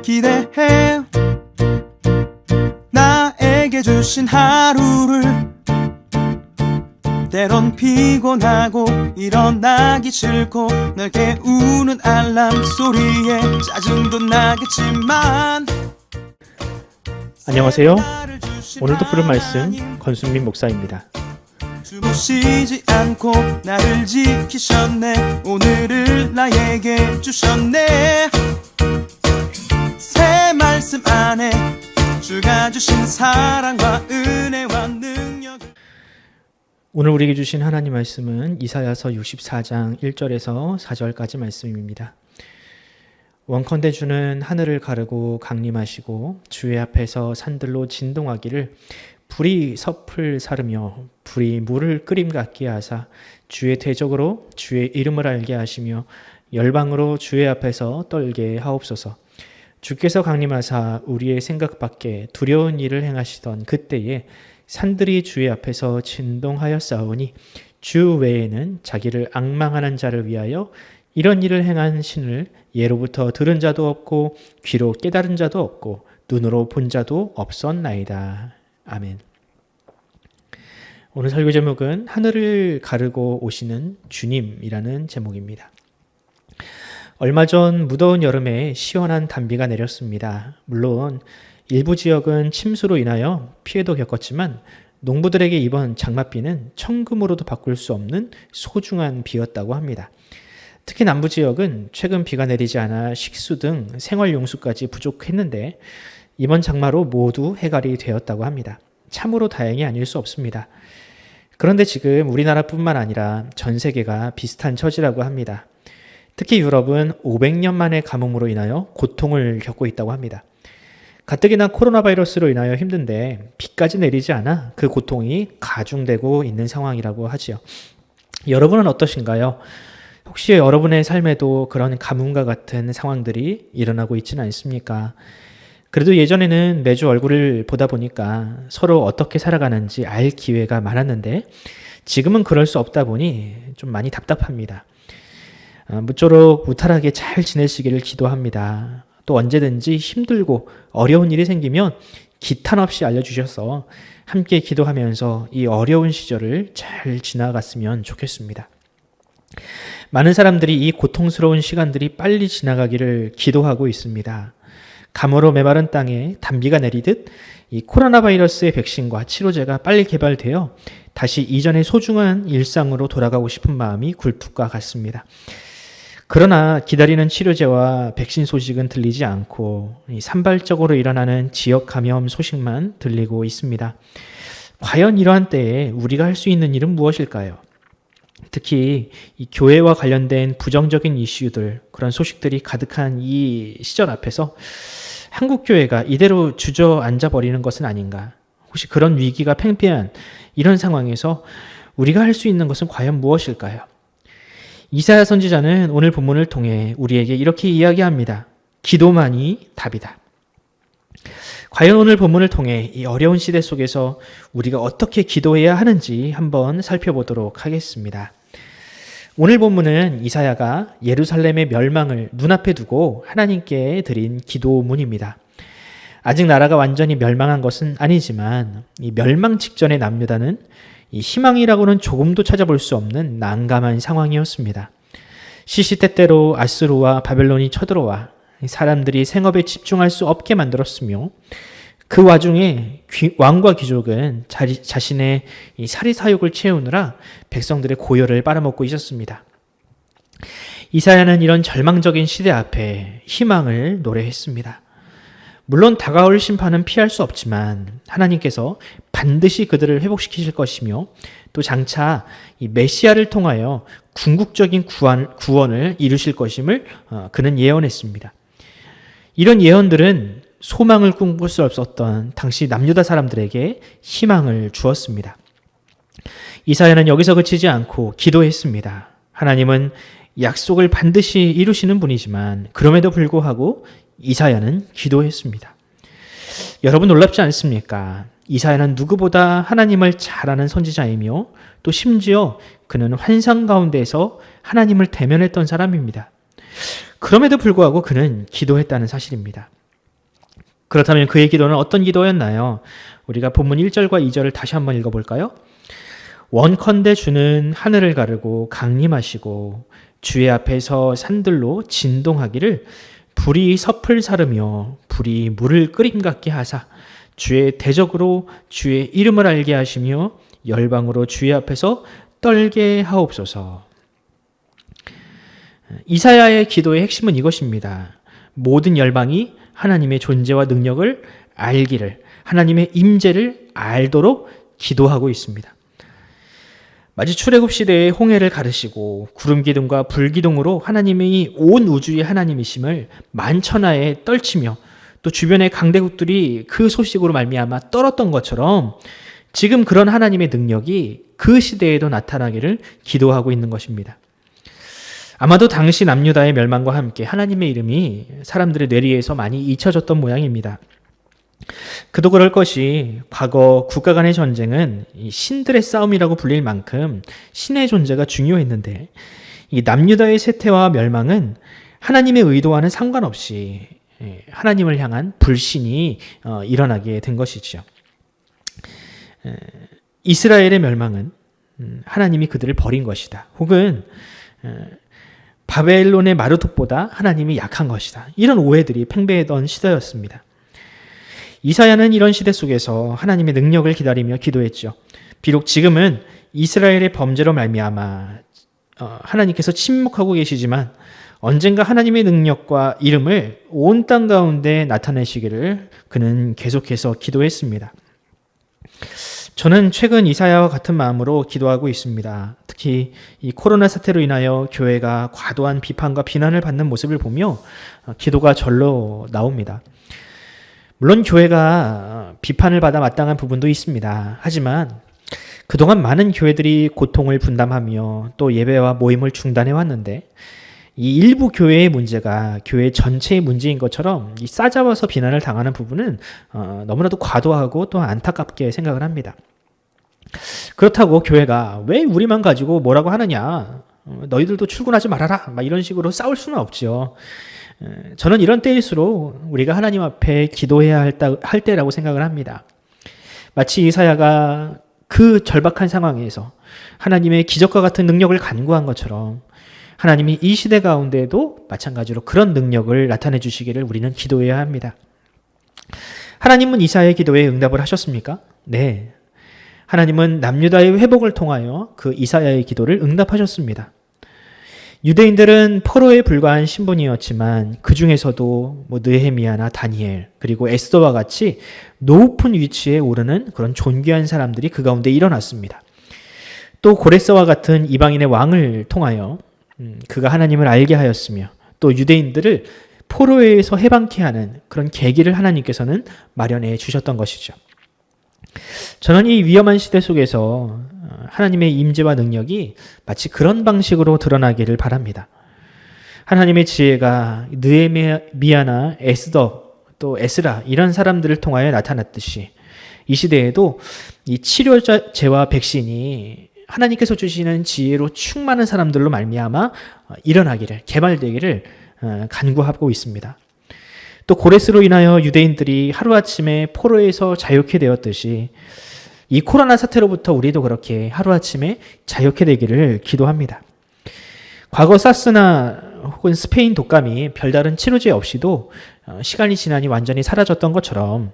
기대해. 나에게 주신 하루를 때론 피곤하고 일어나기 싫고 널 깨우는 알람 소리에 짜증도 나겠지만 안녕하세요. 오늘도 부른 말씀 권순민 목사입니다. 주무시지 않고 나를 지키셨네. 오늘을 나에게 주셨네. 새 말씀 안에 주가 주신 사랑과 은혜와 능력. 오늘 우리에게 주신 하나님 말씀은 이사야서 64장 1절에서 4절까지 말씀입니다. 원컨대 주는 하늘을 가르고 강림하시고 주의 앞에서 산들로 진동하기를 불이 섭을 사르며 불이 물을 끓임 같게 하사 주의 대적으로 주의 이름을 알게 하시며 열방으로 주의 앞에서 떨게 하옵소서. 주께서 강림하사 우리의 생각 밖에 두려운 일을 행하시던 그때에 산들이 주의 앞에서 진동하였사오니 주 외에는 자기를 앙망하는 자를 위하여 이런 일을 행한 신을 예로부터 들은 자도 없고 귀로 깨달은 자도 없고 눈으로 본 자도 없었나이다. 아멘. 오늘 설교 제목은 하늘을 가르고 오시는 주님이라는 제목입니다. 얼마 전 무더운 여름에 시원한 단비가 내렸습니다. 물론 일부 지역은 침수로 인하여 피해도 겪었지만 농부들에게 이번 장맛비는 천금으로도 바꿀 수 없는 소중한 비였다고 합니다. 특히 남부 지역은 최근 비가 내리지 않아 식수 등 생활용수까지 부족했는데 이번 장마로 모두 해갈이 되었다고 합니다. 참으로 다행이 아닐 수 없습니다. 그런데 지금 우리나라뿐만 아니라 전 세계가 비슷한 처지라고 합니다. 특히 유럽은 500년 만의 가뭄으로 인하여 고통을 겪고 있다고 합니다. 가뜩이나 코로나 바이러스로 인하여 힘든데 비까지 내리지 않아 그 고통이 가중되고 있는 상황이라고 하지요. 여러분은 어떠신가요? 혹시 여러분의 삶에도 그런 가뭄과 같은 상황들이 일어나고 있지는 않습니까? 그래도 예전에는 매주 얼굴을 보다 보니까 서로 어떻게 살아가는지 알 기회가 많았는데 지금은 그럴 수 없다 보니 좀 많이 답답합니다. 무쪼록 무탈하게 잘 지내시기를 기도합니다. 또 언제든지 힘들고 어려운 일이 생기면 기탄 없이 알려주셔서 함께 기도하면서 이 어려운 시절을 잘 지나갔으면 좋겠습니다. 많은 사람들이 이 고통스러운 시간들이 빨리 지나가기를 기도하고 있습니다. 가물어 메마른 땅에 단비가 내리듯 이 코로나 바이러스의 백신과 치료제가 빨리 개발되어 다시 이전의 소중한 일상으로 돌아가고 싶은 마음이 굴뚝과 같습니다. 그러나 기다리는 치료제와 백신 소식은 들리지 않고 산발적으로 일어나는 지역 감염 소식만 들리고 있습니다. 과연 이러한 때에 우리가 할 수 있는 일은 무엇일까요? 특히 이 교회와 관련된 부정적인 이슈들, 그런 소식들이 가득한 이 시절 앞에서 한국교회가 이대로 주저앉아 버리는 것은 아닌가? 혹시 그런 위기가 팽배한 이런 상황에서 우리가 할 수 있는 것은 과연 무엇일까요? 이사야 선지자는 오늘 본문을 통해 우리에게 이렇게 이야기합니다. 기도만이 답이다. 과연 오늘 본문을 통해 이 어려운 시대 속에서 우리가 어떻게 기도해야 하는지 한번 살펴보도록 하겠습니다. 오늘 본문은 이사야가 예루살렘의 멸망을 눈앞에 두고 하나님께 드린 기도문입니다. 아직 나라가 완전히 멸망한 것은 아니지만 이 멸망 직전의 남유다는 이 희망이라고는 조금도 찾아볼 수 없는 난감한 상황이었습니다. 시시때때로 아수르와 바벨론이 쳐들어와 사람들이 생업에 집중할 수 없게 만들었으며 그 와중에 왕과 귀족은 자신의 이 사리사욕을 채우느라 백성들의 고열을 빨아먹고 있었습니다. 이사야는 이런 절망적인 시대 앞에 희망을 노래했습니다. 물론 다가올 심판은 피할 수 없지만 하나님께서 반드시 그들을 회복시키실 것이며 또 장차 이 메시아를 통하여 궁극적인 구원을 이루실 것임을 그는 예언했습니다. 이런 예언들은 소망을 꿈꿀 수 없었던 당시 남유다 사람들에게 희망을 주었습니다. 이사야는 여기서 그치지 않고 기도했습니다. 하나님은 약속을 반드시 이루시는 분이지만 그럼에도 불구하고 이사야는 기도했습니다. 여러분 놀랍지 않습니까? 이사야는 누구보다 하나님을 잘 아는 선지자이며 또 심지어 그는 환상 가운데서 하나님을 대면했던 사람입니다. 그럼에도 불구하고 그는 기도했다는 사실입니다. 그렇다면 그의 기도는 어떤 기도였나요? 우리가 본문 1절과 2절을 다시 한번 읽어볼까요? 원컨대 주는 하늘을 가르고 강림하시고 주의 앞에서 산들로 진동하기를 불이 섭을 사르며 불이 물을 끓임 같게 하사 주의 대적으로 주의 이름을 알게 하시며 열방으로 주의 앞에서 떨게 하옵소서. 이사야의 기도의 핵심은 이것입니다. 모든 열방이 하나님의 존재와 능력을 알기를, 하나님의 임재를 알도록 기도하고 있습니다. 마치 출애굽 시대의 홍해를 가르시고 구름 기둥과 불 기둥으로 하나님이 온 우주의 하나님이심을 만천하에 떨치며 또 주변의 강대국들이 그 소식으로 말미암아 떨었던 것처럼 지금 그런 하나님의 능력이 그 시대에도 나타나기를 기도하고 있는 것입니다. 아마도 당시 남유다의 멸망과 함께 하나님의 이름이 사람들의 뇌리에서 많이 잊혀졌던 모양입니다. 그도 그럴 것이 과거 국가 간의 전쟁은 신들의 싸움이라고 불릴 만큼 신의 존재가 중요했는데 이 남유다의 쇠퇴와 멸망은 하나님의 의도와는 상관없이 하나님을 향한 불신이 일어나게 된 것이죠. 이스라엘의 멸망은 하나님이 그들을 버린 것이다. 혹은 바벨론의 마르독보다 하나님이 약한 것이다. 이런 오해들이 팽배했던 시대였습니다. 이사야는 이런 시대 속에서 하나님의 능력을 기다리며 기도했죠. 비록 지금은 이스라엘의 범죄로 말미암아 하나님께서 침묵하고 계시지만 언젠가 하나님의 능력과 이름을 온 땅 가운데 나타내시기를 그는 계속해서 기도했습니다. 저는 최근 이사야와 같은 마음으로 기도하고 있습니다. 특히 이 코로나 사태로 인하여 교회가 과도한 비판과 비난을 받는 모습을 보며 기도가 절로 나옵니다. 물론 교회가 비판을 받아 마땅한 부분도 있습니다. 하지만 그동안 많은 교회들이 고통을 분담하며 또 예배와 모임을 중단해 왔는데 이 일부 교회의 문제가 교회 전체의 문제인 것처럼 이 싸잡아서 비난을 당하는 부분은 너무나도 과도하고 또 안타깝게 생각을 합니다. 그렇다고 교회가 왜 우리만 가지고 뭐라고 하느냐, 너희들도 출근하지 말아라, 막 이런 식으로 싸울 수는 없죠. 저는 이런 때일수록 우리가 하나님 앞에 기도해야 할 때라고 생각을 합니다. 마치 이사야가 그 절박한 상황에서 하나님의 기적과 같은 능력을 간구한 것처럼 하나님이 이 시대 가운데에도 마찬가지로 그런 능력을 나타내 주시기를 우리는 기도해야 합니다. 하나님은 이사야의 기도에 응답을 하셨습니까? 네. 하나님은 남유다의 회복을 통하여 그 이사야의 기도를 응답하셨습니다. 유대인들은 포로에 불과한 신분이었지만 그 중에서도 느헤미야나 다니엘 그리고 에스더와 같이 높은 위치에 오르는 그런 존귀한 사람들이 그 가운데 일어났습니다. 또 고레스와 같은 이방인의 왕을 통하여 그가 하나님을 알게 하였으며 또 유대인들을 포로에서 해방케 하는 그런 계기를 하나님께서는 마련해 주셨던 것이죠. 저는 이 위험한 시대 속에서 하나님의 임재와 능력이 마치 그런 방식으로 드러나기를 바랍니다. 하나님의 지혜가 느헤미야나 에스더 또 에스라 이런 사람들을 통하여 나타났듯이 이 시대에도 이 치료제와 백신이 하나님께서 주시는 지혜로 충만한 사람들로 말미암아 일어나기를, 개발되기를 간구하고 있습니다. 또 고레스로 인하여 유대인들이 하루아침에 포로에서 자유케 되었듯이 이 코로나 사태로부터 우리도 그렇게 하루아침에 자유케 되기를 기도합니다. 과거 사스나 혹은 스페인 독감이 별다른 치료제 없이도 시간이 지나니 완전히 사라졌던 것처럼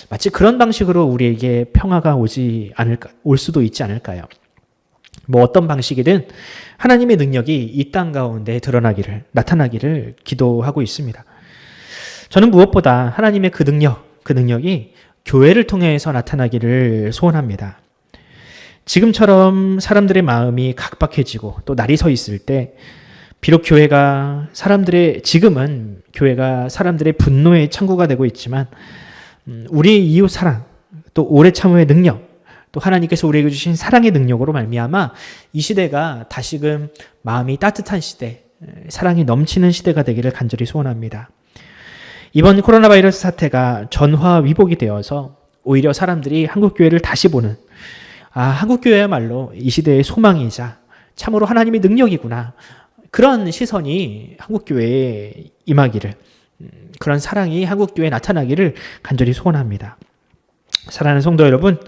마치 그런 방식으로 우리에게 평화가 올 수도 있지 않을까요? 어떤 방식이든 하나님의 능력이 이 땅 가운데 나타나기를 기도하고 있습니다. 저는 무엇보다 하나님의 그 능력이 교회를 통해서 나타나기를 소원합니다. 지금처럼 사람들의 마음이 각박해지고 또 날이 서 있을 때 비록 지금은 교회가 사람들의 분노의 창구가 되고 있지만 우리의 이웃 사랑, 또 오래 참음의 능력, 또 하나님께서 우리에게 주신 사랑의 능력으로 말미암아 이 시대가 다시금 마음이 따뜻한 시대, 사랑이 넘치는 시대가 되기를 간절히 소원합니다. 이번 코로나 바이러스 사태가 전화위복이 되어서 오히려 사람들이 한국교회를 다시 보는, 한국교회야말로 이 시대의 소망이자 참으로 하나님의 능력이구나, 그런 시선이 한국교회에 임하기를 그런 사랑이 한국교회에 나타나기를 간절히 소원합니다. 사랑하는 성도 여러분,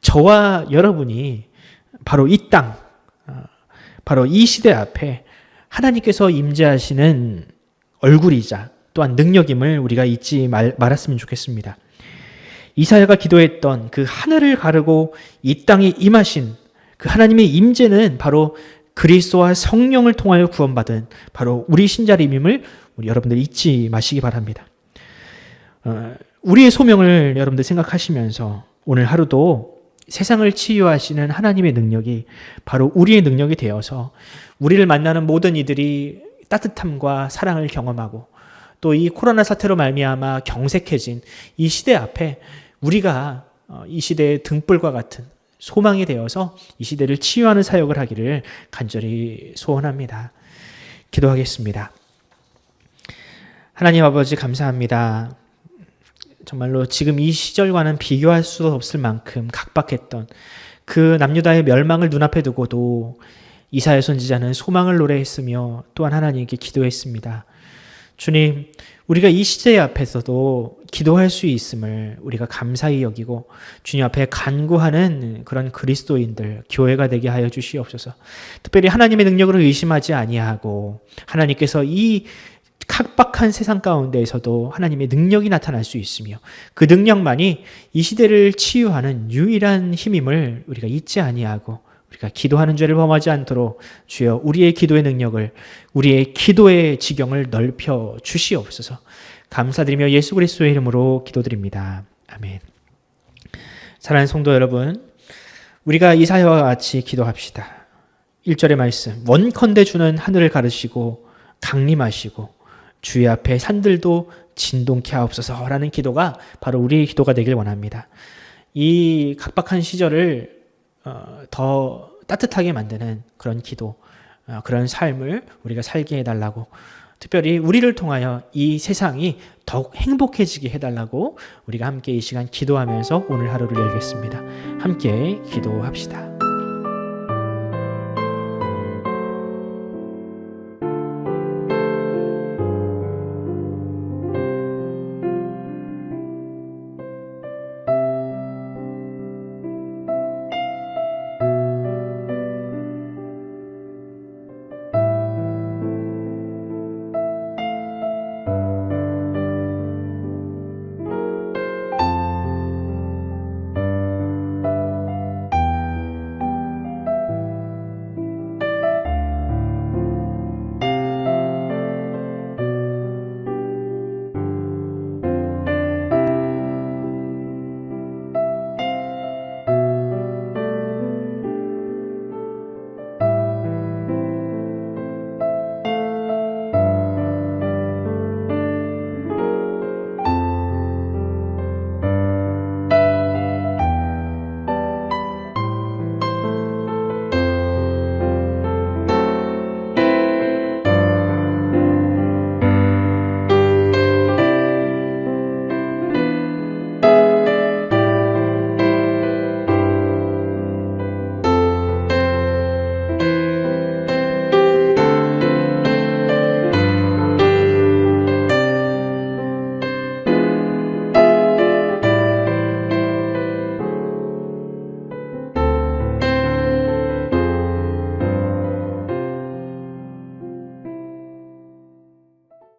저와 여러분이 바로 이 땅, 바로 이 시대 앞에 하나님께서 임재하시는 얼굴이자 또한 능력임을 우리가 잊지 말았으면 좋겠습니다. 이사야가 기도했던 그 하늘을 가르고 이 땅에 임하신 그 하나님의 임재는 바로 그리스도와 성령을 통하여 구원받은 바로 우리 신자임을 우리 여러분들 잊지 마시기 바랍니다. 우리의 소명을 여러분들 생각하시면서 오늘 하루도 세상을 치유하시는 하나님의 능력이 바로 우리의 능력이 되어서 우리를 만나는 모든 이들이 따뜻함과 사랑을 경험하고 또 이 코로나 사태로 말미암아 경색해진 이 시대 앞에 우리가 이 시대의 등불과 같은 소망이 되어서 이 시대를 치유하는 사역을 하기를 간절히 소원합니다. 기도하겠습니다. 하나님 아버지 감사합니다. 정말로 지금 이 시절과는 비교할 수 없을 만큼 각박했던 그 남유다의 멸망을 눈앞에 두고도 이사야 선지자는 소망을 노래했으며 또한 하나님께 기도했습니다. 주님, 우리가 이 시대 앞에서도 기도할 수 있음을 우리가 감사히 여기고 주님 앞에 간구하는 그런 그리스도인들, 교회가 되게 하여 주시옵소서. 특별히 하나님의 능력으로 의심하지 아니하고 하나님께서 이 각박한 세상 가운데에서도 하나님의 능력이 나타날 수 있으며 그 능력만이 이 시대를 치유하는 유일한 힘임을 우리가 잊지 아니하고 우리가 기도하는 죄를 범하지 않도록 주여 우리의 기도의 능력을, 우리의 기도의 지경을 넓혀 주시옵소서. 감사드리며 예수 그리스도의 이름으로 기도드립니다. 아멘. 사랑하는 성도 여러분, 우리가 이사야와 같이 기도합시다. 1절의 말씀, 원컨대 주는 하늘을 가르시고 강림하시고 주의 앞에 산들도 진동케 하옵소서라는 기도가 바로 우리의 기도가 되길 원합니다. 이 각박한 시절을 더 따뜻하게 만드는 그런 기도, 그런 삶을 우리가 살게 해달라고, 특별히 우리를 통하여 이 세상이 더욱 행복해지게 해달라고 우리가 함께 이 시간 기도하면서 오늘 하루를 열겠습니다. 함께 기도합시다.